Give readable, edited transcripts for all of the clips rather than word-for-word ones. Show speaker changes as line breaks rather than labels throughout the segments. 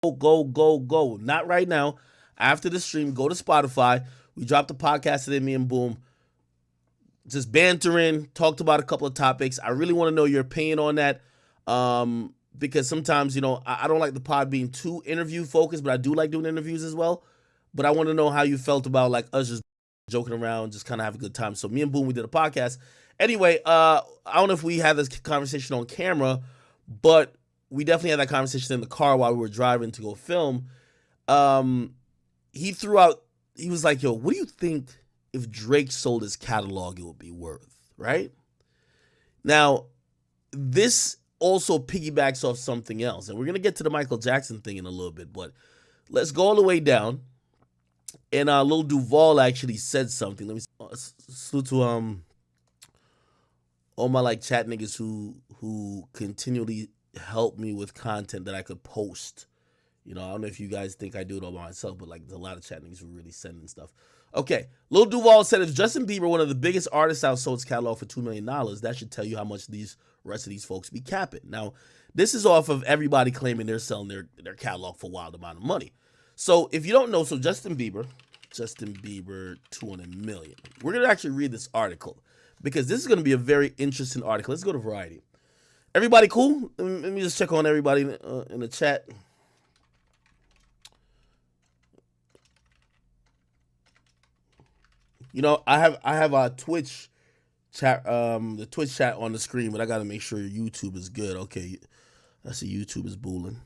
Go. Not right now. After the stream, go to Spotify. We dropped the podcast today, me and Boom. Just bantering, talked about a couple of topics. I really want to know your opinion on that. Because sometimes, I don't like the pod being too interview focused, but I do like doing interviews as well. But I want to know how you felt about like us just joking around, just kind of have a good time. So me and Boom, we did a podcast. Anyway, I don't know if we had this conversation on camera, but we definitely had that conversation in the car while we were driving to go film. He threw out, he was like, yo, what do you think if Drake sold his catalog, it would be worth, right? Now, this also piggybacks off something else, and we're going to get to the Michael Jackson thing in a little bit, but let's go all the way down. And Lil Duval actually said something. Let me salute to all my like chat niggas who continually help me with content that I could post. I don't know if you guys think I do it all by myself, but like there's a lot of chat niggas who really sending stuff. Okay, Lil Duval said if Justin Bieber, one of the biggest artists out, sold his catalog for $2 million, that should tell you how much these rest of these folks be capping. Now, this is off of everybody claiming they're selling their catalog for a wild amount of money. So if you don't know, so Justin Bieber, 200 million. We're going to actually read this article because this is going to be a very interesting article. Let's go to Variety. Everybody cool? Let me just check on everybody in the chat. I have a Twitch chat, the Twitch chat on the screen, but I got to make sure your YouTube is good. Okay, I see YouTube is booling.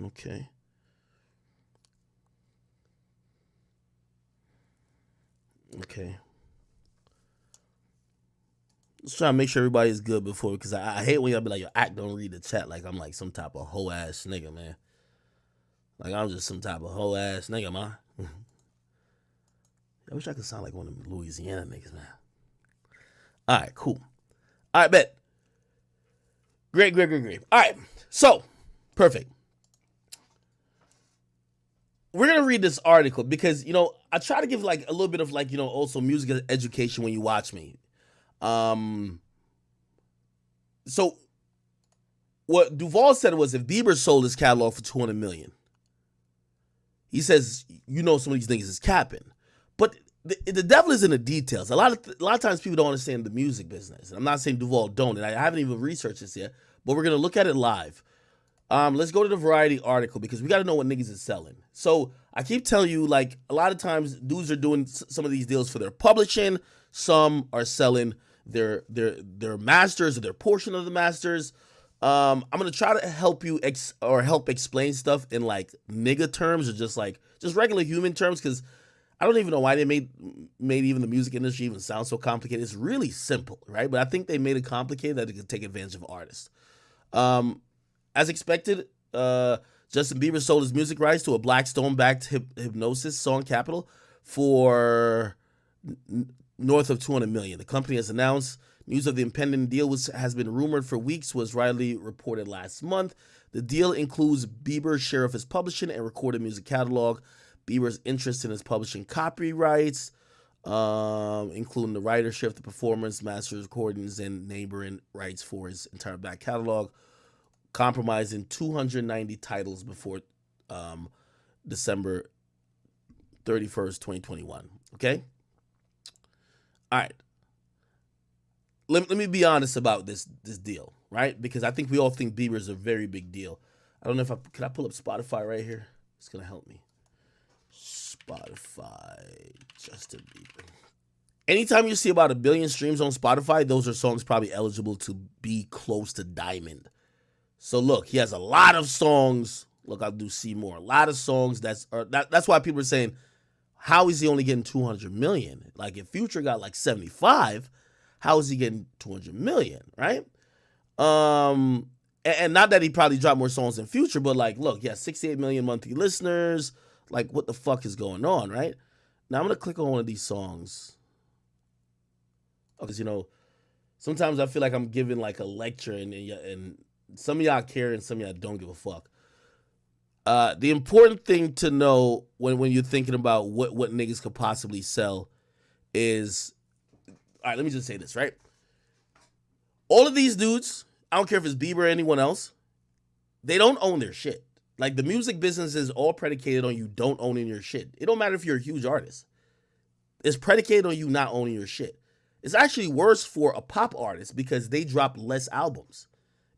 Okay. Okay. Let's try to make sure everybody is good before, because I hate when y'all be like, yo, act don't read the chat like I'm like some type of hoe ass nigga, man. Like I'm just some type of hoe ass nigga, man. I wish I could sound like one of them Louisiana niggas, man. All right, cool. All right, bet. Great. All right, so perfect. We're gonna read this article because I try to give like a little bit of like also music education when you watch me. So what Duval said was if Bieber sold his catalog for 200 million, he says some of these niggas is capping, but the devil is in the details. A lot of times people don't understand the music business. And I'm not saying Duval don't, and I haven't even researched this yet, but we're gonna look at it live. Let's go to the Variety article because we got to know what niggas is selling. So I keep telling you, like a lot of times dudes are doing some of these deals for their publishing. Some are selling their masters or their portion of the masters. I'm gonna try to help you help explain stuff in like nigga terms or just regular human terms, because I don't even know why they made even the music industry even sound so complicated. It's really simple, right? But I think they made it complicated that they could take advantage of artists. As expected, Justin Bieber sold his music rights to a Blackstone-backed Hypnosis song capital for north of 200 million. The company has announced news of the impending deal has been rumored for weeks, was widely reported last month. The deal includes Bieber's share of his publishing and recorded music catalog, Bieber's interest in his publishing copyrights, including the writership, the performance, masters, recordings, and neighboring rights for his entire back catalog, compromising 290 titles before December 31st, 2021. Okay? All right. Let me be honest about this deal, right? Because I think we all think Bieber is a very big deal. I don't know if can I pull up Spotify right here? It's going to help me. Spotify, Justin Bieber. Anytime you see about 1 billion streams on Spotify, those are songs probably eligible to be close to diamond. So look, he has a lot of songs. Look, I'll do see more. A lot of songs. That's why people are saying, how is he only getting 200 million? Like if Future got like 75, how is he getting 200 million? Right? And not that he probably dropped more songs in Future, but like, look, he has 68 million monthly listeners. Like, what the fuck is going on, right? Now I'm gonna click on one of these songs. Because sometimes I feel like I'm giving like a lecture, and some of y'all care and some of y'all don't give a fuck. The important thing to know when you're thinking about what niggas could possibly sell is, all right, let me just say this, right? All of these dudes, I don't care if it's Bieber or anyone else, they don't own their shit. Like the music business is all predicated on you don't owning your shit. It don't matter if you're a huge artist. It's predicated on you not owning your shit. It's actually worse for a pop artist because they drop less albums.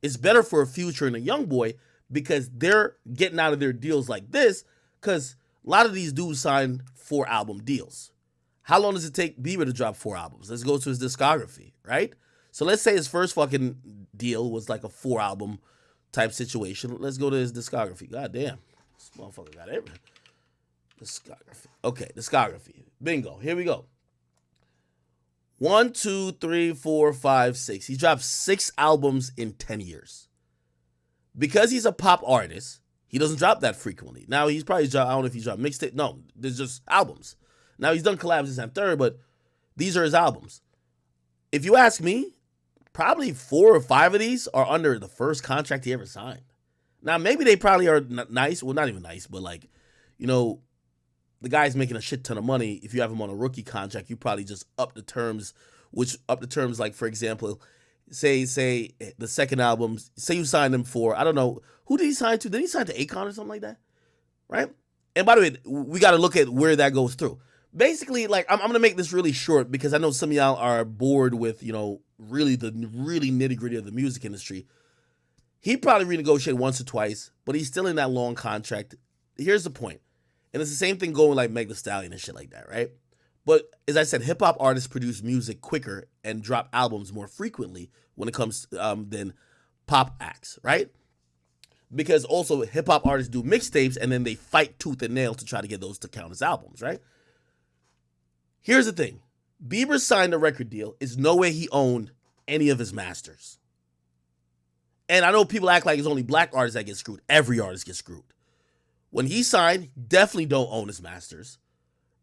It's better for a Future and a Young Boy because they're getting out of their deals like this because a lot of these dudes sign 4-album deals. How long does it take Bieber to drop 4 albums? Let's go to his discography, right? So let's say his first fucking deal was like a 4-album type situation. Let's go to his discography. God damn. This motherfucker got everything. Discography. Okay, discography. Bingo. Here we go. 1, 2, 3, 4, 5, 6. He dropped 6 albums in 10 years. Because he's a pop artist, he doesn't drop that frequently. Now, he's probably dropped, I don't know if he's dropped mixtape. No, there's just albums. Now, he's done collabs this and third, but these are his albums. If you ask me, probably 4 or 5 of these are under the first contract he ever signed. Now, maybe they probably are nice. Well, not even nice, but like, you know, the guy's making a shit ton of money. If you have him on a rookie contract, you probably just up the terms, like, for example, say the second album, say you signed him for, I don't know, who did he sign to? Did he sign to Akon or something like that? Right? And by the way, we got to look at where that goes through. Basically, like, I'm going to make this really short because I know some of y'all are bored with, you know, really the really nitty gritty of the music industry. He probably renegotiated once or twice, but he's still in that long contract. Here's the point. And it's the same thing going like Meg Thee Stallion and shit like that, right? But as I said, hip-hop artists produce music quicker and drop albums more frequently when it comes than pop acts, right? Because also hip-hop artists do mixtapes and then they fight tooth and nail to try to get those to count as albums, right? Here's the thing. Bieber signed a record deal. It's no way he owned any of his masters. And I know people act like it's only black artists that get screwed. Every artist gets screwed. When he signed, he definitely don't own his masters,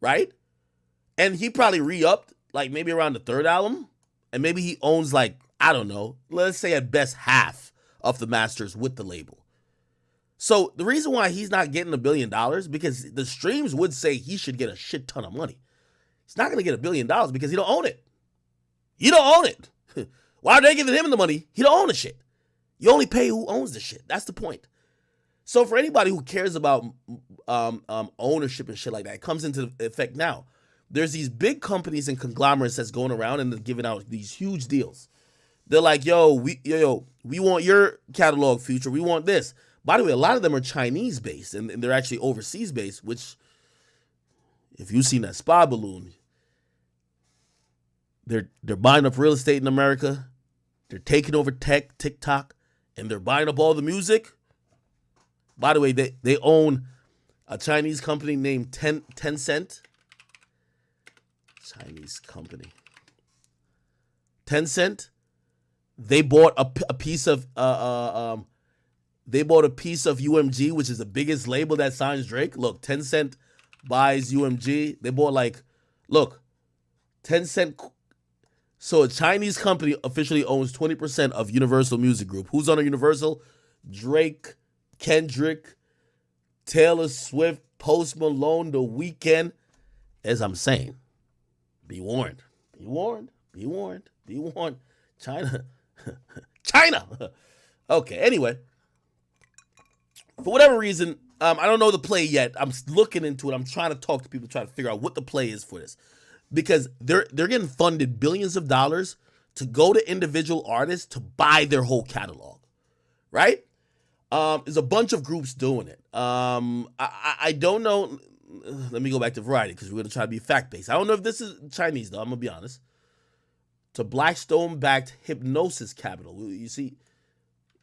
right? And he probably re-upped, like maybe around the 3rd album, and maybe he owns like, I don't know, let's say at best half of the masters with the label. So the reason why he's not getting $1 billion, because the streams would say he should get a shit ton of money. He's not going to get $1 billion because he don't own it. He don't own it. Why are they giving him the money? He don't own the shit. You only pay who owns the shit. That's the point. So for anybody who cares about ownership and shit like that, it comes into effect now. There's these big companies and conglomerates that's going around and they're giving out these huge deals. They're like, we want your catalog, Future. We want this. By the way, a lot of them are Chinese based and they're actually overseas based, which if you've seen that spa balloon, they're buying up real estate in America. They're taking over TikTok, and they're buying up all the music. By the way, they own a Chinese company named Tencent. Chinese company. Tencent. They bought a piece of UMG, which is the biggest label that signs Drake. Look, Tencent buys UMG. They bought Tencent. So a Chinese company officially owns 20% of Universal Music Group. Who's on a Universal? Drake, Kendrick, Taylor Swift, Post Malone, The Weeknd. As I'm saying, be warned. Be warned. Be warned. Be warned. China. China. Okay, anyway. For whatever reason, I don't know the play yet. I'm looking into it. I'm trying to talk to people, trying to figure out what the play is for this. Because they're getting funded billions of dollars to go to individual artists to buy their whole catalog. Right? There's a bunch of groups doing it. I don't know. Let me go back to Variety because we're going to try to be fact-based. I don't know if this is Chinese, though. I'm going to be honest. To Blackstone-backed Hypnosis Capital. You see,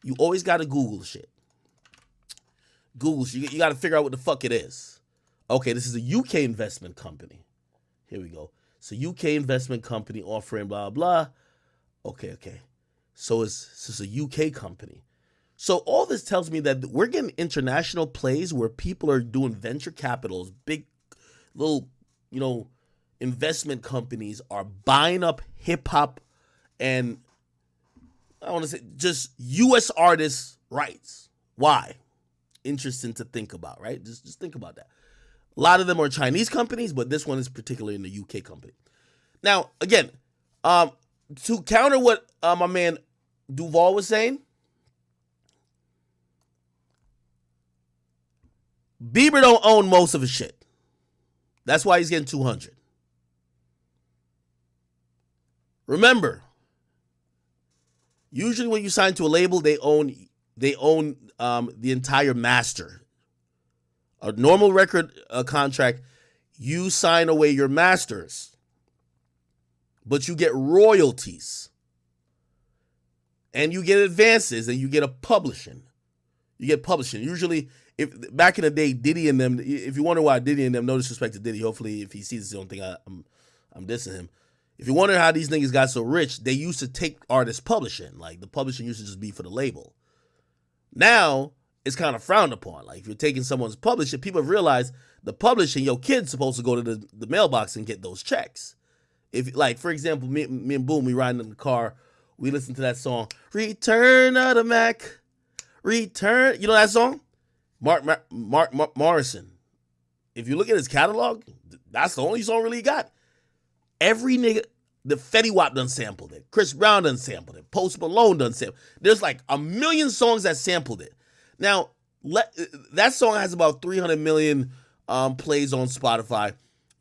you always got to Google shit. Google shit. You got to figure out what the fuck it is. Okay, this is a UK investment company. Here we go. It's a UK investment company offering blah, blah. Okay. So it's a UK company. So all this tells me that we're getting international plays where people are doing venture capitals, big little, investment companies are buying up hip hop and I want to say just US artists' rights. Why? Interesting to think about, right? Just think about that. A lot of them are Chinese companies, but this one is particularly in the UK company. Now, again, to counter what my man Duval was saying, Bieber don't own most of his shit. That's why he's getting 200. Remember, usually when you sign to a label, they own the entire master. A normal record contract, you sign away your masters, but you get royalties, and you get advances, and you get a publishing. You get publishing. Usually, if back in the day, Diddy and them. If you wonder why Diddy and them, no disrespect to Diddy. Hopefully, if he sees this, don't think I'm dissing him. If you wonder how these niggas got so rich, they used to take artists publishing. Like, the publishing used to just be for the label. Now, it's kind of frowned upon. Like, if you're taking someone's publishing, people have realized the publishing, your kid's supposed to go to the mailbox and get those checks. If, like, for example, me and Boom, we riding in the car, we listen to that song, Return of the Mac, Return. You know that song? Mark Morrison. If you look at his catalog, that's the only song really he got. Every nigga, the Fetty Wap done sampled it. Chris Brown done sampled it. Post Malone done sampled it. There's like a million songs that sampled it. Now, that song has about 300 million plays on Spotify.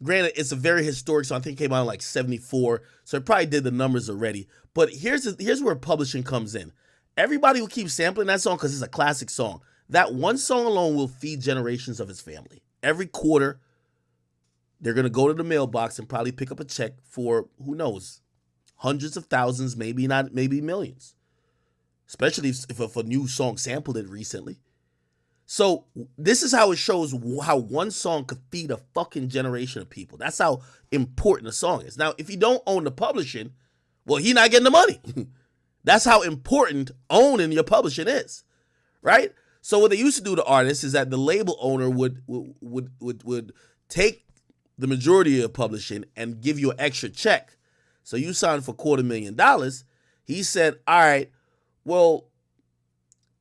Granted, it's a very historic song. I think it came out in like 74, so it probably did the numbers already. But here's where publishing comes in. Everybody will keep sampling that song because it's a classic song. That one song alone will feed generations of his family. Every quarter, they're going to go to the mailbox and probably pick up a check for, who knows, hundreds of thousands, maybe not, maybe millions. Especially if a new song sampled it recently. So this is how it shows how one song could feed a fucking generation of people. That's how important a song is. Now, if you don't own the publishing, well, he not getting the money. That's how important owning your publishing is, right? So what they used to do to artists is that the label owner would take the majority of your publishing and give you an extra check. So you signed for $250,000. He said, all right, well,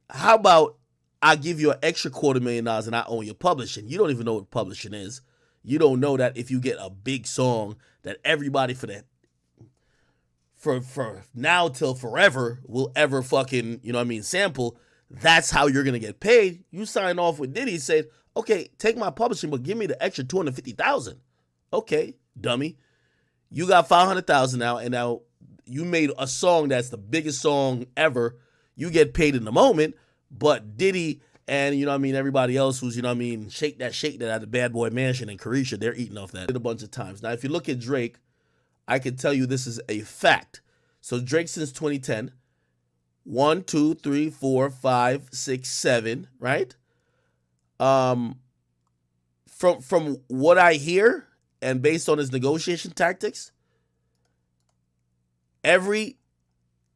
how about I give you an extra $250,000 and I own your publishing? You don't even know what publishing is. You don't know that if you get a big song that everybody for now till forever will ever fucking, you know what I mean, sample, that's how you're going to get paid. You sign off with Diddy, said, okay, take my publishing, but give me the extra $250,000. Okay, dummy. You got $500,000 now, and now you made a song that's the biggest song ever. You get paid in the moment, but Diddy and, you know what I mean, everybody else who's, you know what I mean, shake that at the Bad Boy Mansion and Carisha, they're eating off that a bunch of times. Now, if you look at Drake, I can tell you this is a fact. So Drake since 2010, 1, 2, 3, 4, 5, 6, 7, right? From what I hear, and based on his negotiation tactics, every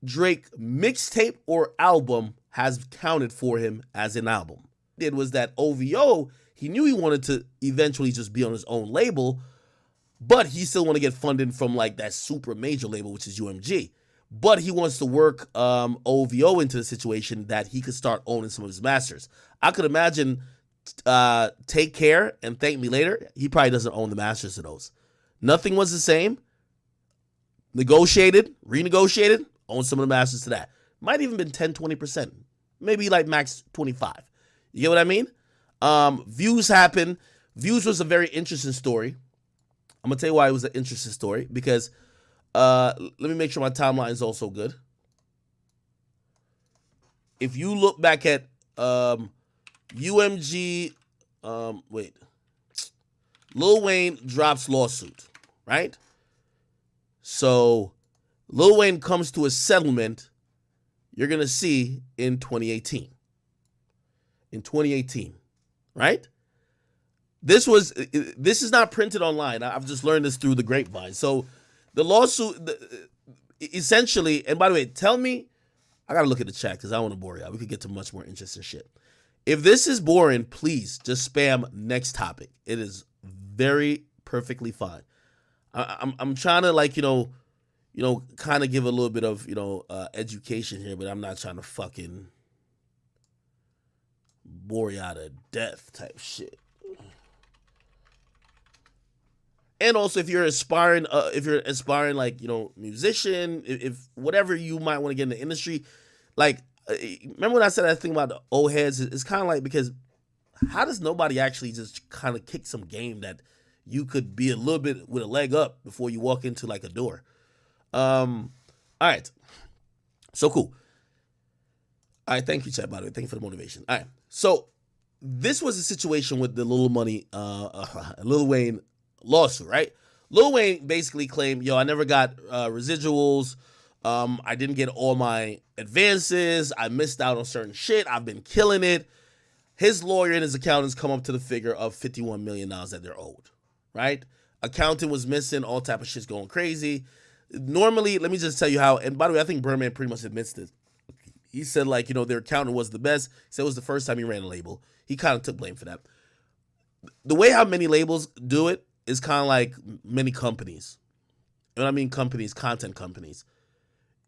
Drake mixtape or album has counted for him as an album. It was that OVO, he knew he wanted to eventually just be on his own label, but he still want to get funding from like that super major label, which is UMG. But he wants to work OVO into the situation that he could start owning some of his masters. I could imagine Take Care and Thank Me Later. He probably doesn't own the masters of those. Nothing Was the Same. Negotiated, renegotiated, own some of the masters to that. Might even been 10, 20%. Maybe like max 25. You get what I mean? Views happened. Views was a very interesting story. I'm going to tell you why it was an interesting story. Because let me make sure my timeline is also good. If you look back at UMG, Lil Wayne drops lawsuit, right? So Lil Wayne comes to a settlement you're going to see in 2018. In 2018, right? This is not printed online. I've just learned this through the grapevine. So the lawsuit, essentially, and by the way, tell me, I got to look at the chat because I don't want to bore you. We could get to much more interesting shit. If this is boring, please just spam next topic. It is very perfectly fine. I'm trying to kind of give a little bit of, education here, but I'm not trying to fucking bore you out of death type shit. And also, if you're aspiring, musician, if whatever you might want to get in the industry, like, remember when I said that thing about the old heads? It's kind of like, because how does nobody actually just kind of kick some game that you could be a little bit with a leg up before you walk into like a door? All right. So cool. All right, thank you, Chad, by the way. Thank you for the motivation. All right. So this was a situation with the Lil Wayne lawsuit, right? Lil Wayne basically claimed, yo, I never got residuals. I didn't get all my advances. I missed out on certain shit. I've been killing it. His lawyer and his accountants come up to the figure of $51 million that they're owed, right? Accountant was missing. All type of shit's going crazy. Normally, let me just tell you how, and by the way, I think Birdman pretty much admits this. He said, like, their accountant was the best. He said it was the first time he ran a label. He kind of took blame for that. The way how many labels do it is kind of like many companies. And when I mean companies, content companies.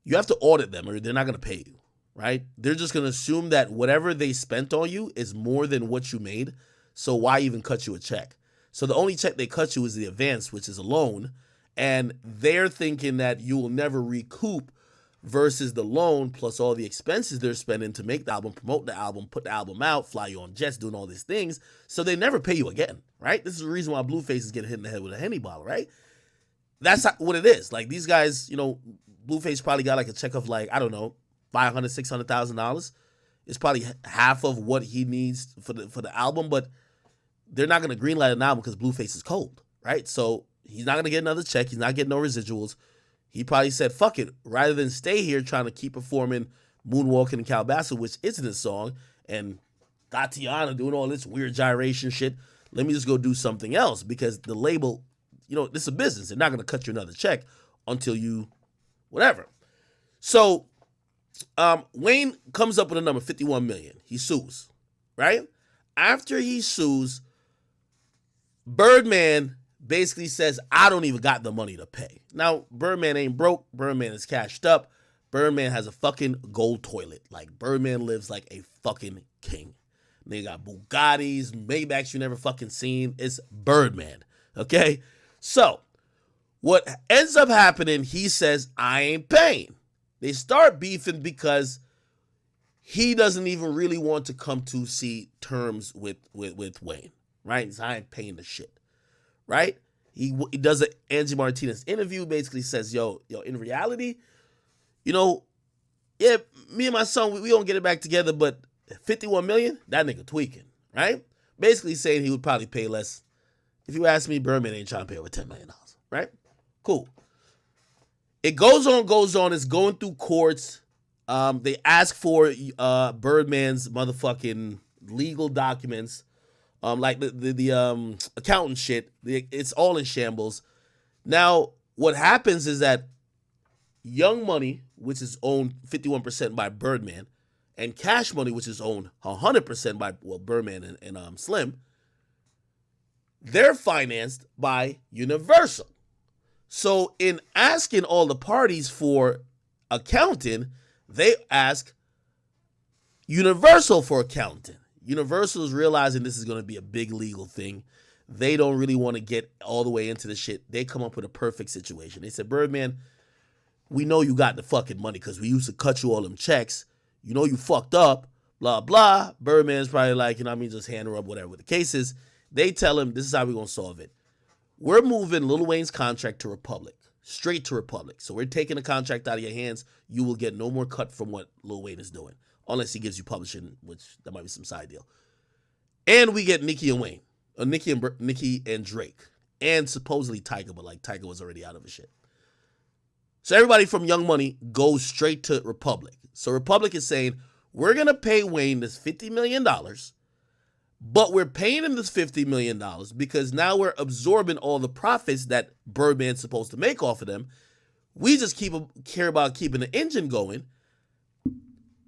You have to audit them or they're not going to pay you, right? They're just going to assume that whatever they spent on you is more than what you made. So why even cut you a check? So the only check they cut you is the advance, which is a loan. And they're thinking that you will never recoup versus the loan plus all the expenses they're spending to make the album, promote the album, put the album out, fly you on jets, doing all these things. So they never pay you again, right? This is the reason why Blueface is getting hit in the head with a Henny bottle, right? That's what it is. Like these guys, Blueface probably got like a check of like, I don't know, $500,000, $600,000. It's probably half of what he needs for the album, but they're not going to greenlight an album because Blueface is cold, right? So he's not going to get another check. He's not getting no residuals. He probably said, fuck it, rather than stay here trying to keep performing Moonwalking and Calabasas, which isn't his song, and Tatiana doing all this weird gyration shit, let me just go do something else because the label, this is a business. They're not going to cut you another check until you, whatever. So Wayne comes up with a number, 51 million. He sues, right? After he sues, Birdman basically says, I don't even got the money to pay. Now, Birdman ain't broke. Birdman is cashed up. Birdman has a fucking gold toilet. Like, Birdman lives like a fucking king. They got Bugattis, Maybachs you never fucking seen. It's Birdman, okay? So, what ends up happening, he says, I ain't paying. They start beefing because he doesn't even really want to come to see terms with Wayne, right? So I ain't paying the shit. Right? He does an Angie Martinez interview, basically says, yo, in reality, yeah, me and my son, we don't get it back together, but 51 million, that nigga tweaking, right? Basically saying he would probably pay less. If you ask me, Birdman ain't trying to pay over $10 million, right? Cool. It goes on, it's going through courts. They ask for Birdman's motherfucking legal documents. Like the accountant shit, it's all in shambles. Now, what happens is that Young Money, which is owned 51% by Birdman, and Cash Money, which is owned 100% by Birdman and Slim, they're financed by Universal. So in asking all the parties for accounting, they ask Universal for accounting. Universal is realizing this is going to be a big legal thing. They don't really want to get all the way into the shit. They come up with a perfect situation. They said, Birdman, we know you got the fucking money because we used to cut you all them checks. You fucked up, blah, blah. Birdman's probably like, just hand her up, whatever the case is. They tell him, this is how we're going to solve it. We're moving Lil Wayne's contract to Republic, straight to Republic. So we're taking the contract out of your hands. You will get no more cut from what Lil Wayne is doing. Unless he gives you publishing, which that might be some side deal. And we get Nicki and Wayne. Nicki and Drake. And supposedly Tyga, but like Tyga was already out of his shit. So everybody from Young Money goes straight to Republic. So Republic is saying, we're going to pay Wayne this $50 million, but we're paying him this $50 million because now we're absorbing all the profits that Birdman's supposed to make off of them. We just care about keeping the engine going.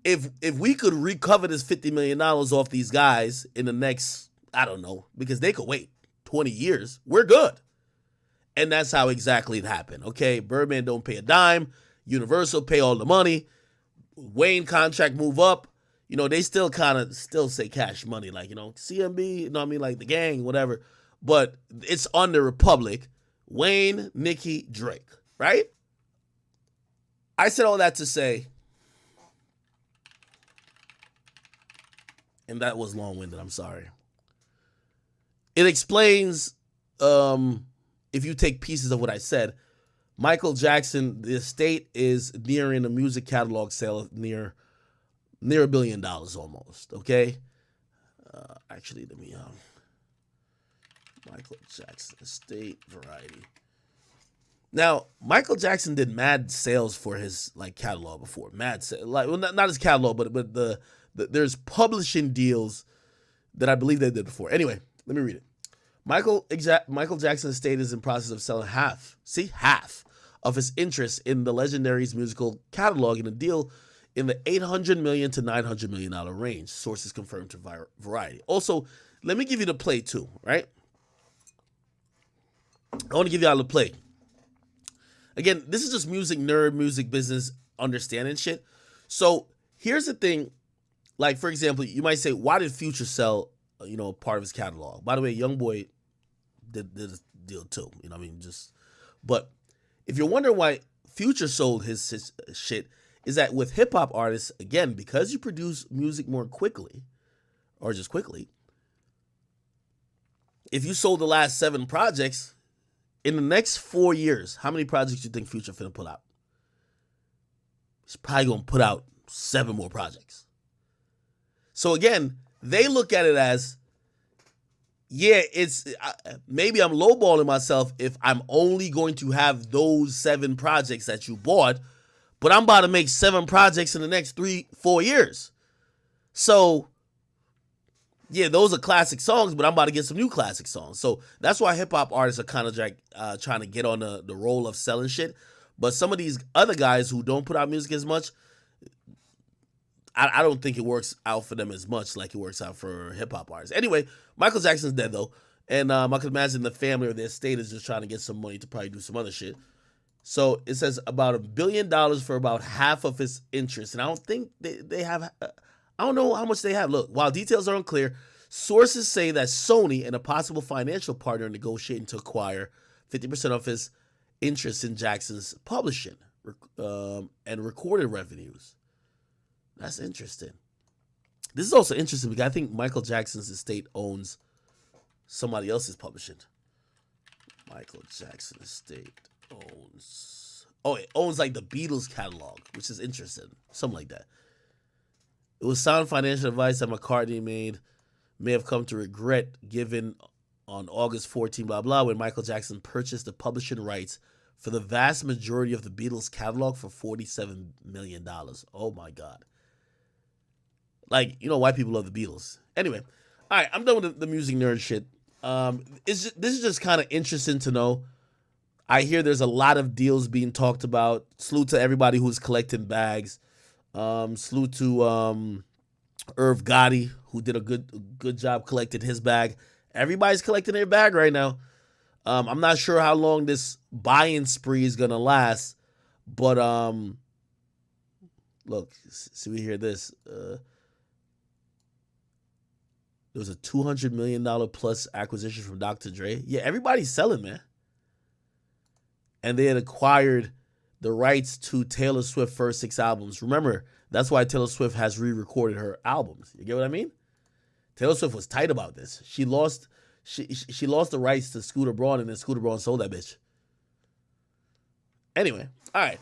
If we could recover this $50 million off these guys in the next, I don't know, because they could wait 20 years, we're good. And that's how exactly it happened, okay? Birdman don't pay a dime. Universal pay all the money. Wayne contract move up. They still still say Cash Money, like, CMB, like the gang, whatever. But it's under Republic. Wayne, Nicki, Drake, right? I said all that to say, and that was long-winded, I'm sorry. it explains, if you take pieces of what I said, Michael Jackson, the estate is nearing a music catalog sale of near $1 billion almost. Okay, actually, let me Michael Jackson estate Variety. Now, Michael Jackson did mad sales for his like catalog before. Mad sales, like well, not his catalog, but there's publishing deals that I believe they did before. Anyway, let me read it. Michael Jackson's estate is in process of selling half of his interest in the legendary's musical catalog in a deal in the $800 million to $900 million range. Sources confirmed to Variety. Also, let me give you the play too, right? I want to give you all the play. Again, this is just music nerd, music business understanding shit. So here's the thing. Like, for example, you might say, why did Future sell, part of his catalog? By the way, YoungBoy did a deal too. You know what I mean? But if you're wondering why Future sold his shit, is that with hip hop artists, again, because you produce music more quickly, or just quickly, if you sold the last 7 projects, in the next 4 years, how many projects do you think Future finna put out? He's probably gonna put out 7 more projects. So again, they look at it as, yeah, maybe I'm lowballing myself if I'm only going to have those 7 projects that you bought, but I'm about to make 7 projects in the next 3-4 years. So yeah, those are classic songs, but I'm about to get some new classic songs. So that's why hip hop artists are kind of like trying to get on the role of selling shit. But some of these other guys who don't put out music as much, I don't think it works out for them as much like it works out for hip hop artists. Anyway, Michael Jackson's dead though, and I could imagine the family or the estate is just trying to get some money to probably do some other shit. So it says about $1 billion for about half of his interest, and I don't think they have. I don't know how much they have. Look, while details are unclear, sources say that Sony and a possible financial partner are negotiating to acquire 50% of his interest in Jackson's publishing and recorded revenues. That's interesting. This is also interesting because I think Michael Jackson's estate owns somebody else's publishing. Michael Jackson estate owns... Oh, it owns like the Beatles catalog, which is interesting. Something like that. It was sound financial advice that McCartney may have come to regret given on August 14, blah, blah, when Michael Jackson purchased the publishing rights for the vast majority of the Beatles catalog for $47 million. Oh, my God. Like, white people love the Beatles. Anyway, all right, I'm done with the music nerd shit. This is just kind of interesting to know. I hear there's a lot of deals being talked about. Salute to everybody who's collecting bags. Salute to Irv Gotti, who did a good job collecting his bag. Everybody's collecting their bag right now. I'm not sure how long this buying spree is gonna last, but look, see, we hear this. There was a $200 million plus acquisition from Dr. Dre. Yeah, everybody's selling, man. And they had acquired the rights to Taylor Swift's first 6 albums. Remember, that's why Taylor Swift has re-recorded her albums. You get what I mean? Taylor Swift was tight about this. She lost the rights to Scooter Braun, and then Scooter Braun sold that bitch. Anyway, all right.